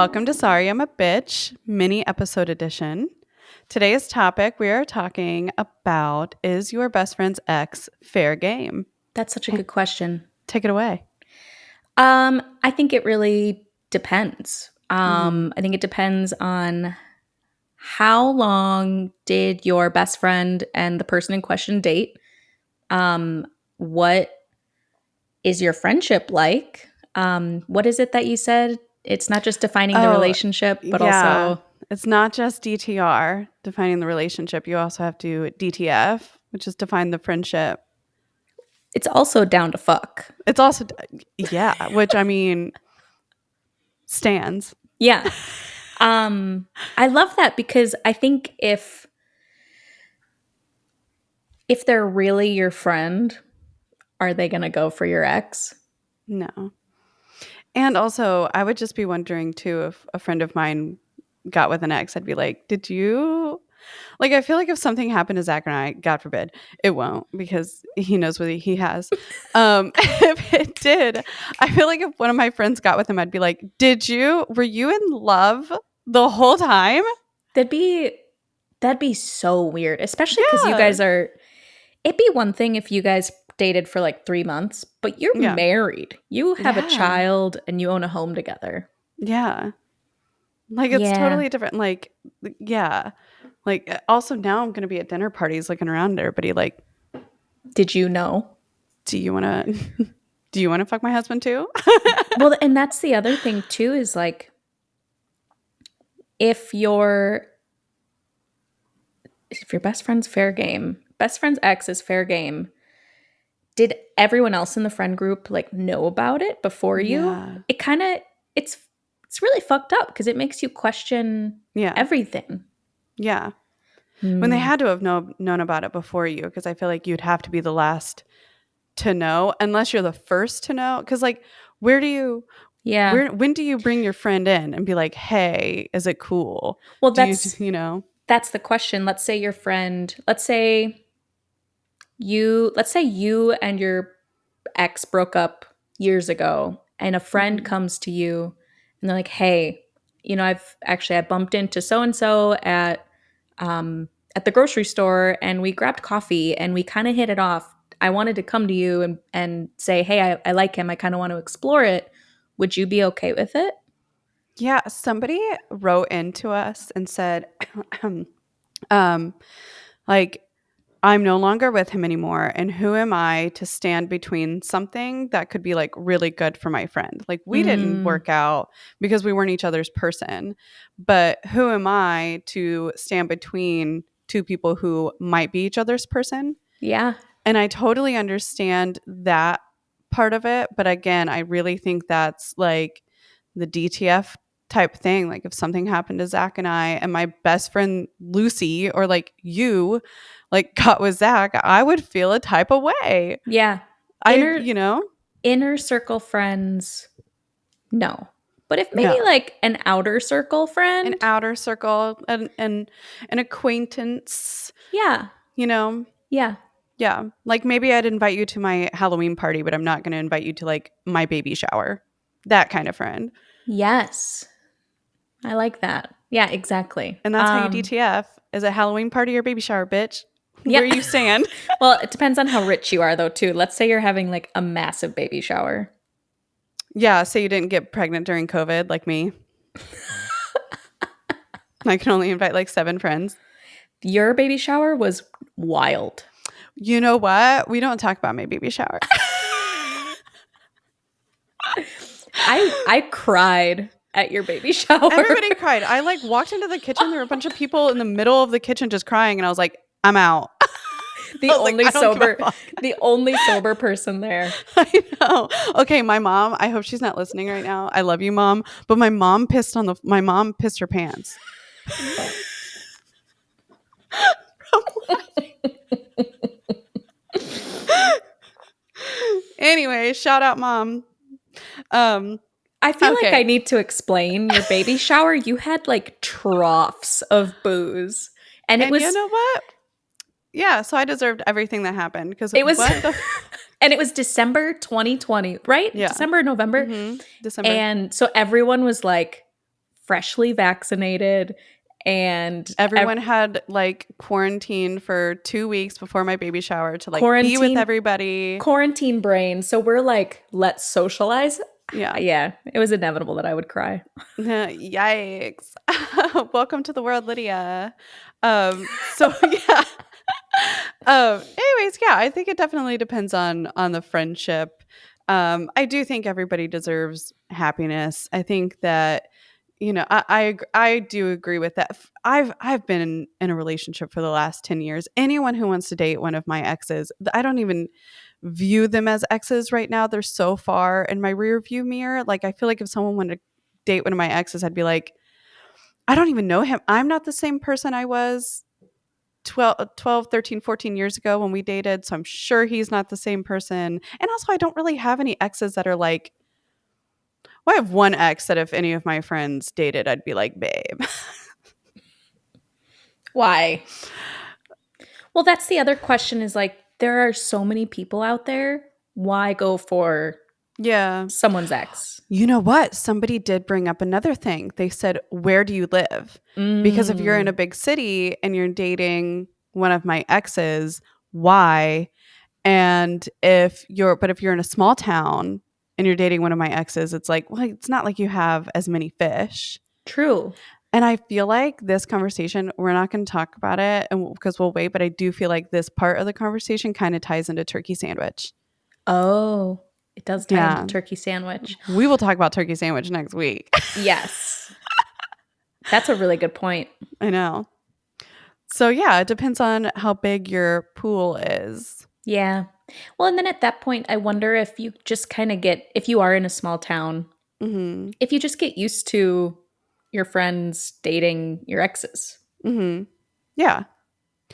Welcome to Sorry I'm a Bitch, mini episode edition. Today's topic we are talking about is your best friend's ex fair game? That's such a good question. Take it away. I think it really depends. Mhm. I think it depends on how long did your best friend and the person in question date? What is your friendship like? What is it that you said? It's not just defining the Oh, relationship, but yeah. also It's not just DTR, defining the relationship. You also have to DTF, which is define the friendship. it's also down to fuck. It's also, yeah, which I mean, stands. Yeah. I love that because I think if they're really your friend, are they going to go for your ex? No. And also, I would just be wondering too if a friend of mine got with an ex, I'd be like, did you like I feel like if something happened to Zach and I, God forbid, it won't because he knows what he has. If it did, I feel like if one of my friends got with him, I'd be like, were you in love the whole time? That'd be that'd be so weird, especially because you Yeah. guys are it'd be one thing if you guys dated for like 3 months, but you're Yeah. married. You have a Yeah. child and you own a home together. Yeah. Like it's Yeah. totally different. Like, yeah. Like also now I'm gonna be at dinner parties looking around at everybody like, Did you know? do you wanna do you wanna fuck my husband too? Well, and that's the other thing too is like if your if your best friend's ex is fair game, did everyone else in the friend group like know about it before you? Yeah. It kind of it's it's really fucked up because it makes you question Yeah. everything. Yeah. When they Hmm. had to have known about it before you, because I feel like you'd have to be the last to know, unless you're the first to know. Because like, where do you, Yeah. when do you bring your friend in and be like, hey, is it cool? Well, Do you, you know? that's the question. Let's say you and your ex broke up years ago and a friend Mhm. comes to you and they're like, "Hey, I bumped into so and so at the grocery store and we grabbed coffee and we kind of hit it off. I wanted to come to you and say, hey, I like him. I kind of want to explore it. Would you be okay with it?" Yeah. Somebody wrote into us and said, um, like, I'm no longer with him anymore. And who am I to stand between something that could be like really good for my friend? Like, we didn't Mm, work out because we weren't each other's person. But who am I to stand between two people who might be each other's person? yeah. And I totally understand that part of it. But again, I really think that's like the DTF type thing. Like, if something happened to Zach and I, and my best friend Lucy, or like you, like got with Zach, I would feel a type of way. Yeah. I, Inner inner circle friends, no. But if maybe no, like an outer circle an friend, outer circle, and an acquaintance, yeah. you know, Yeah. yeah. Like maybe I'd invite you to my Halloween party, but I'm not going to invite you to like my baby shower. That kind of friend. Yes. I like that. Yeah, exactly. And that's how you DTF is a Halloween party or baby shower, bitch. Yeah. Where you stand. Well, it depends on how rich you are though too. Let's say you're having like a massive baby shower. Yeah, so you didn't get pregnant during COVID like me. I can only invite like 7 friends. Your baby shower was wild. You know what? We don't talk about my baby shower. I cried at your baby shower. Everybody cried. I like walked into the kitchen. There were a bunch of people in the middle of the kitchen just crying, and I was like, I'm out. the I was like, only I don't give a sober fuck. the only sober person there. I know. Okay, my mom. I hope she's not listening right now. I love you, mom. But my mom pissed her pants. Anyway, shout out, mom. Um, I feel like I okay. need to explain your baby shower. You had like troughs of booze. And it And you was know what? Yeah, so I deserved everything that happened because it was what the and it was December 2020, right? yeah. December, November. December. And so everyone was like freshly vaccinated and Everyone had like quarantine for 2 weeks before my baby shower to like be with quarantine everybody. quarantine brain. So we're like, let's socialize. Yeah. Yeah, it was inevitable that I would cry. Yikes. Welcome to the world, Lydia. So yeah. Anyways, yeah, I think it definitely depends on the friendship. I do think everybody deserves happiness. I think that I do agree with that. I've been in a relationship for the last 10 years. Anyone who wants to date one of my exes, I don't even view them as exes right now. They're so far in my rear view mirror. Like I feel like if someone wanted to date one of my exes, I'd be like, I don't even know him. I'm not the same person I was 12, 13, 14 years ago when we dated. So I'm sure he's not the same person. And also, I don't really have any exes that are like, well, I have one ex that if any of my friends dated, I'd be like, babe. Why? Well, that's the other question is like, there are so many people out there. Why go for Yeah. someone's ex? You know what? Somebody did bring up another thing. They said, where do you live? Because if you're in a big city and you're dating one of my exes, why? And if you're in a small town and you're dating one of my exes, it's like, well, it's not like you have as many fish. True. And I feel like this conversation, we're not going to talk about it because we'll wait, but I do feel like this part of the conversation kind of ties into turkey sandwich. Oh, it does tie into Yeah. turkey sandwich. We will talk about turkey sandwich next week. Yes. That's a really good point. I know. So yeah, it depends on how big your pool is. Yeah. Well, and then at that point, I wonder if you just kind of get, if you are in a small town, Mhm. if you just get used to your friends dating your exes. Mhm. Yeah.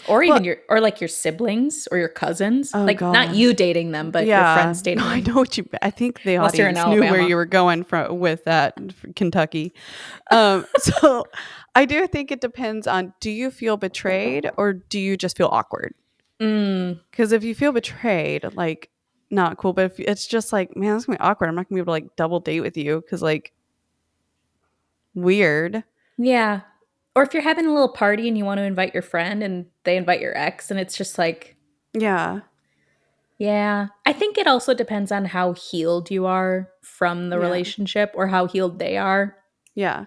Or Well, even or like your siblings or your cousins. oh Like not you gosh. dating them, but your Yeah. friends dating No, I them. know what you I think the Unless you're in audience knew where Alabama. you were going from with that Kentucky. So I do think it depends on, do you feel betrayed or do you just feel awkward? Mm, Because if you feel betrayed, like not cool. But if it's just like, man, that's gonna be awkward. I'm not gonna be able to like double date with you because like weird. yeah. Or if you're having a little party and you want to invite your friend and they invite your ex and it's just like, Yeah. yeah. I think it also depends on how healed you are from the Yeah. relationship or how healed they are Yeah.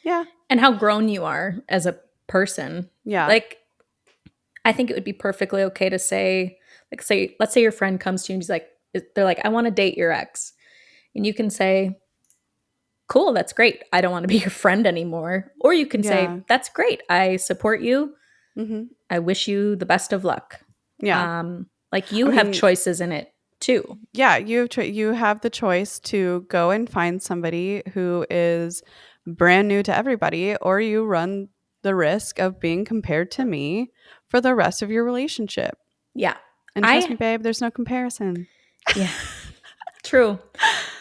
Yeah. and how grown you are as a person. Yeah. Like, I think it would be perfectly okay to say, like, say, let's say your friend comes to you and he's like, they're like, I want to date your ex. And you can say, cool, that's great. I don't want to be your friend anymore. Or you can Yeah. say, that's great. I support you. Hmm. I wish you the best of luck. Yeah. Like I you have mean, choices in it too. yeah, you have the choice to go and find somebody who is brand new to everybody, or you run the risk of being compared to me for the rest of your relationship. Yeah. And trust I, me, babe, there's no comparison. yeah, true.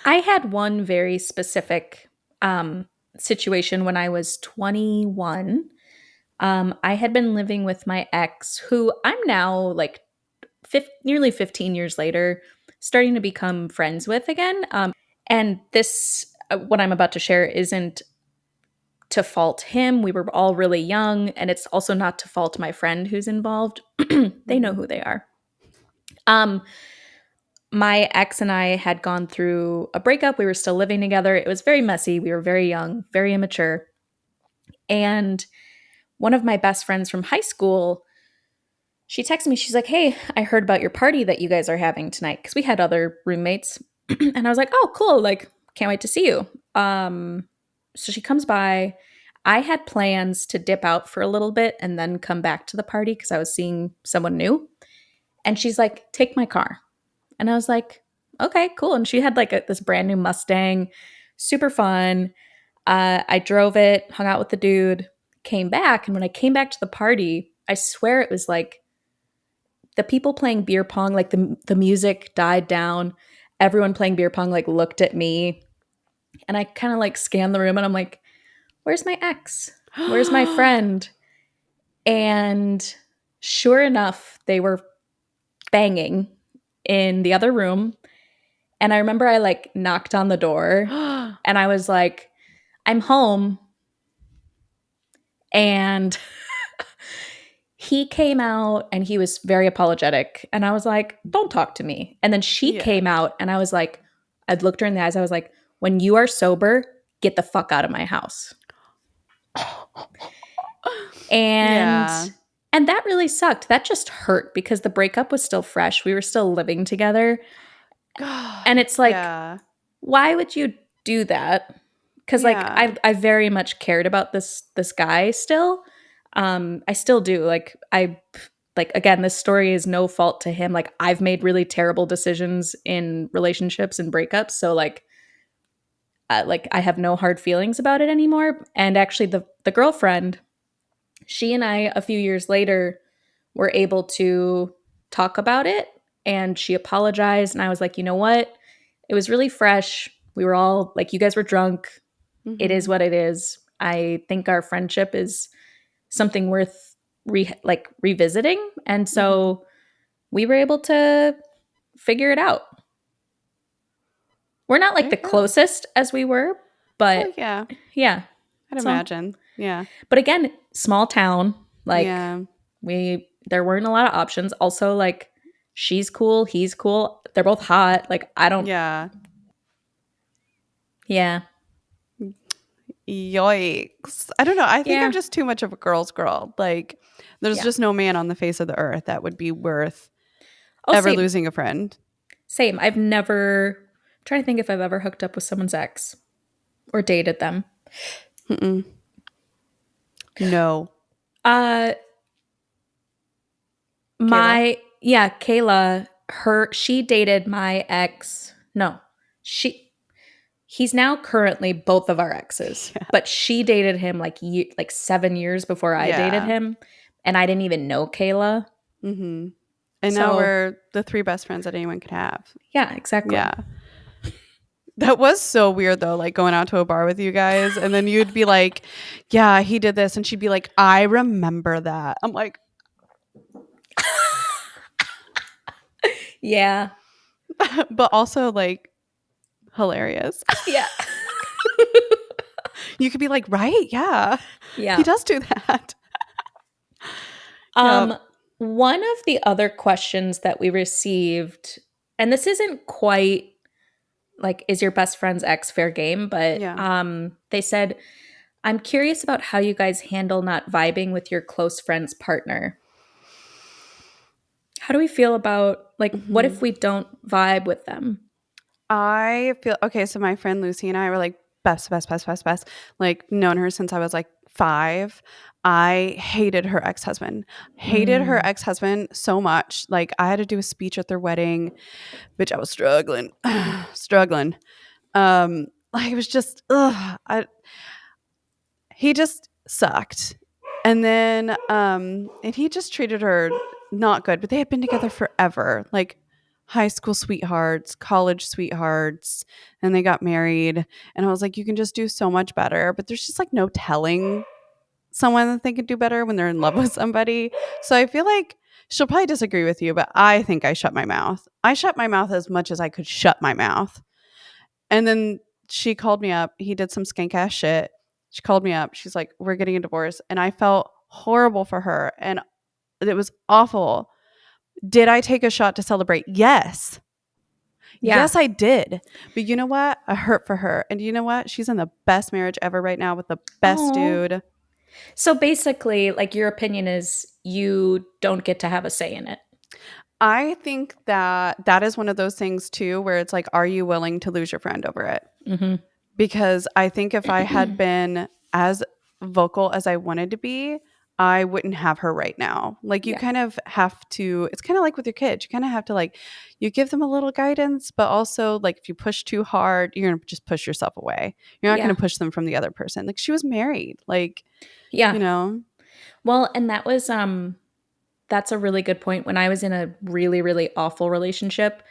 I had one very specific situation when I was 21. I had been living with my ex, who I'm now like nearly 15 years later, starting to become friends with again. And this, what I'm about to share, isn't to fault him. We were all really young, and it's also not to fault my friend who's involved. They know Mhm. who they are. Um, my ex and I had gone through a breakup. We were still living together. It was very messy. We were very young, very immature. And one of my best friends from high school, she texted me. She's like, "Hey, I heard about your party that you guys are having tonight." Because we had other roommates. And I was like, "Oh, cool. Like, can't wait to see you." So she comes by. I had plans to dip out for a little bit and then come back to the party because I was seeing someone new. And she's like, "Take my car." And I was like, "Okay, cool." And she had like this brand new Mustang, super fun. I drove it, hung out with the dude, came back. And when I came back to the party, I swear it was like the people playing beer pong, like the music died down. Everyone playing beer pong like looked at me. And I kind of like scanned the room and I'm like, where's my ex? Where's my friend? And sure enough, they were banging in the other room. And I remember I like knocked on the door and I was like, I'm home and he came out and he was very apologetic. And I was like, don't talk to me. And then she Yeah. came out and I was like, I'd looked her in the eyes. I was like, when you are sober, get the fuck out of my house. And Yeah. and that really sucked. That just hurt because the breakup was still fresh. We were still living together. And God. it's like, Yeah. why would you do that? Because like Yeah. I very much cared about this guy still. I still do. Like again, this story is no fault to him. Like I've made really terrible decisions in relationships and breakups. So like I have no hard feelings about it anymore. And actually the girlfriend, she and I a few years later were able to talk about it, and she apologized and I was like, "You know what? It was really fresh. We were all like, you guys were drunk. It is Mhm. what it is. I think our friendship is something worth revisiting." And Mhm. so we were able to figure it out. We're not There like you the go. closest as we were, Well, but yeah. yeah. I'd So, imagine. Yeah. but again, small town, like Yeah. there weren't a lot of options. Also, like she's cool, he's cool. They're both hot. Like I don't Yeah. yeah. Yikes. I don't know. I think I'm Yeah. just too much of a girl's girl. Like, there's Yeah. just no man on the face of the earth that would be worth Oh, ever same. losing a friend. Same. I'm trying to think if I've ever hooked up with someone's ex or dated them. Mm-mm. No. Uh Kayla? Kayla, she dated my ex. No. She he's now currently both of our exes, Yeah. but she dated him like 7 years before I dated Yeah. him, and I didn't even know Kayla. Mm-hmm. And now So, we're the three best friends that anyone could have. yeah, exactly. Yeah. That was so weird though, like going out to a bar with you guys, and then you'd be like, "Yeah, he did this," and she'd be like, "I remember that." I'm like, Yeah. but also like hilarious. Yeah. You could be like, "Right? Yeah, he Yeah. does do that." Yep. Um, one of the other questions that we received, and this isn't quite like, is your best friend's ex fair game? But Yeah. they said, I'm curious about how you guys handle not vibing with your close friend's partner. How do we feel about, like, what Mhm. if we don't vibe with them? I feel okay. So my friend Lucy and I were like best, best, best, best, best. Like known her since I was like 5. I hated her ex husband. Hated her Mm, ex husband so much. Like I had to do a speech at their wedding. Bitch, I was struggling, struggling. Like it was just, he just sucked. And then, and he just treated her not good. But they had been together forever. Like high school sweethearts, college sweethearts, and they got married. And I was like, you can just do so much better. But there's just like no telling someone that they could do better when they're in love with somebody. So I feel like she'll probably disagree with you, but I think I shut my mouth. I shut my mouth as much as I could shut my mouth. And then she called me up. He did some skank ass shit. She called me up. She's like, "We're getting a divorce." And I felt horrible for her. And it was awful. Did I take a shot to celebrate? Yes. yeah. Yes, I did. But you know what? I hurt for her. And you know what? She's in the best marriage ever right now with the best Oh. dude. So basically, like, your opinion is you don't get to have a say in it. I think that that is one of those things too where it's like, are you willing to lose your friend over it? Mm-hmm. Because I think if I had been as vocal as I wanted to be, I wouldn't have her right now. Like you Yeah. kind of have to, it's kind of like with your kids. You kind of have to like you give them a little guidance, but also like if you push too hard, you're going to just push yourself away. You're not going Yeah. to push them from the other person. Like she was married. Like, Yeah. you know. Well, and that's a really good point. When I was in a really, really awful relationship,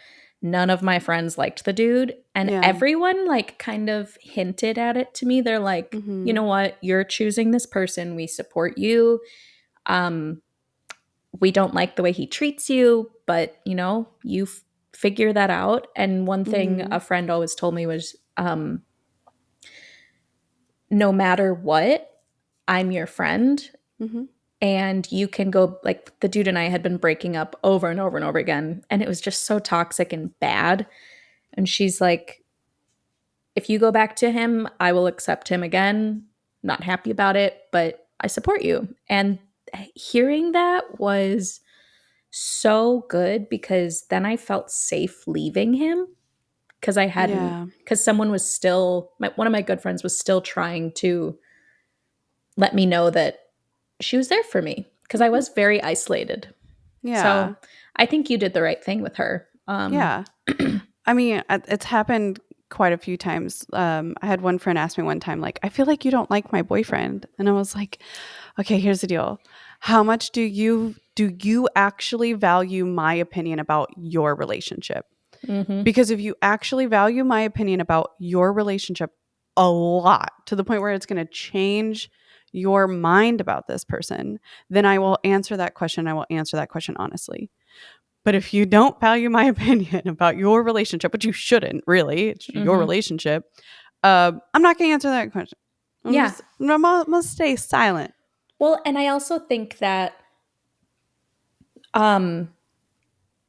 none of my friends liked the dude. And Yeah. everyone, like, kind of hinted at it to me. They're like, you Mhm. know what? You're choosing this person. We support you. Um, we don't like the way he treats you, but, you figure that out. And one thing a Mhm. friend always told me was, no matter what, I'm your friend. Mhm. And you can go, like, the dude and I had been breaking up over and over and over again. And it was just so toxic and bad. And she's like, if you go back to him, I will accept him again. Not happy about it, but I support you. And hearing that was so good because then I felt safe leaving him because I hadn't, Yeah. because someone was still, one of my good friends was still trying to let me know that she was there for me because I was very isolated. Yeah. So I think you did the right thing with her. Yeah. I mean, it's happened quite a few times. I had one friend ask me one time, like, I feel like you don't like my boyfriend. And I was like, okay, here's the deal. How much do you actually value my opinion about your relationship? Mhm. Because if you actually value my opinion about your relationship a lot to the point where it's going to change your mind about this person, then I will answer that question. I will answer that question honestly. But if you don't value my opinion about your relationship, which you shouldn't really, it's your Mhm. relationship, I'm not going to answer that question. Yeah. I'm gonna stay silent. Well, and I also think that um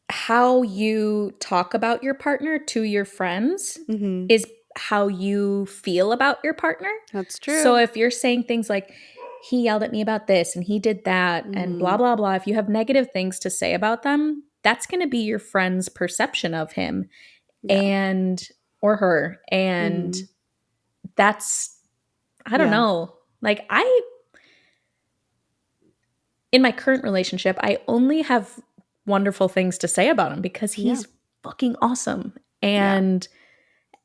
how you talk about your partner to your friends Hmm. is how you feel about your partner. That's So true. if you're saying things like, he yelled at me about this and he did that and blah, Hmm. blah, blah, if you have negative things to say about them, that's going to be your friend's perception of him Yeah. and or her. And Hmm. that's, I don't Yeah. know. Like, in my current relationship, I only have wonderful things to say about him because Yeah. he's fucking awesome. Yeah. And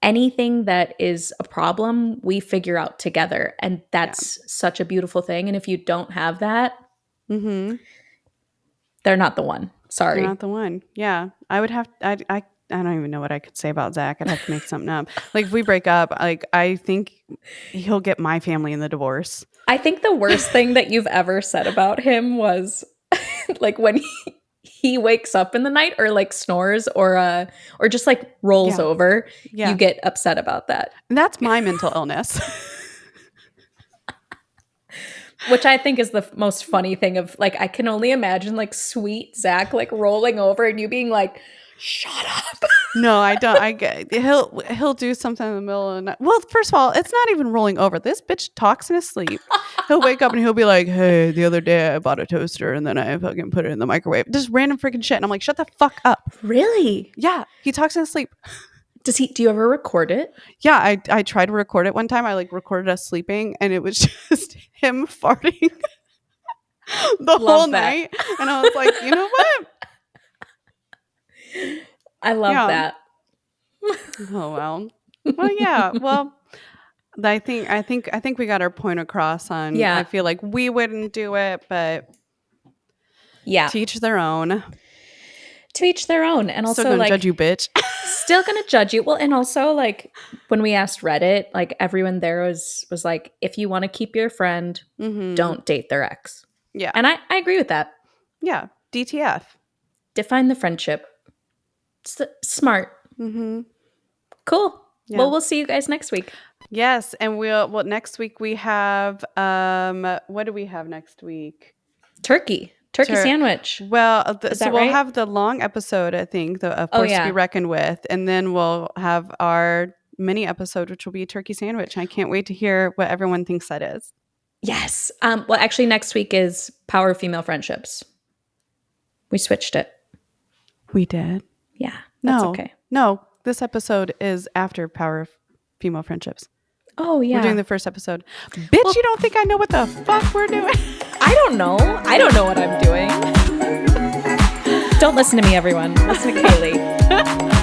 anything that is a problem, we figure out together. And Yeah. that's such a beautiful thing. And if you don't have that, Hmm. they're not the one. They're Sorry. not the one. Yeah. I would have, I don't even know what I could say about Zach. I'd have to make something up. Like if we break up, like I think he'll get my family in the divorce. I think the worst thing that you've ever said about him was like when he wakes up in the night or like snores or just like rolls Yeah. over, you Yeah. get upset about that. And that's my mental illness. Which I think is the most funny thing of like, I can only imagine like sweet Zach like rolling over and you being like, shut up. No, I don't. I get he'll do something in the middle of the night. Well, first of all, it's not even rolling over. This bitch talks in his sleep. He'll wake up and he'll be like, "Hey, the other day I bought a toaster and then I fucking put it in the microwave." Just random freaking shit. And I'm like, "Shut the fuck up." Really? Yeah, he talks in his sleep. Do you ever record it? Yeah, I tried to record it one time. I like recorded us sleeping and it was just him farting the whole Love that. night. And I was like, "You know what?" I love Yeah. that. Oh well. Well, yeah. Well, I think we got our point across on I Yeah. feel like we wouldn't do it, but Yeah. teach their own. To each their own. And Still also gonna judge like you, bitch. still gonna judge you. Well, and also like when we asked Reddit, like everyone there was like, if you want to keep your friend, Mm-hmm. don't date their ex. Yeah. And I agree with that. Yeah. DTF. Define the friendship. Smart. Mm-hmm. Cool. Yeah. Well, we'll see you guys next week. Yes, and next week we have what do we have next week? Turkey sandwich. Well, Is so that we'll right? have the long episode, I think, the Oh, Force to Be yeah. Reckoned With, and then we'll have our mini episode, which will be turkey sandwich. I can't wait to hear what everyone thinks that is. Yes. Well, actually, next week is Power of Female Friendships. We switched it. We did. Yeah. That's okay. No, this episode is after Power of Female Friendships. Oh, yeah. We're doing the first episode. Bitch, Well- you don't think I know what the fuck we're doing? I don't know. I don't know what I'm doing. Don't listen to me, everyone. Listen to Kaylee.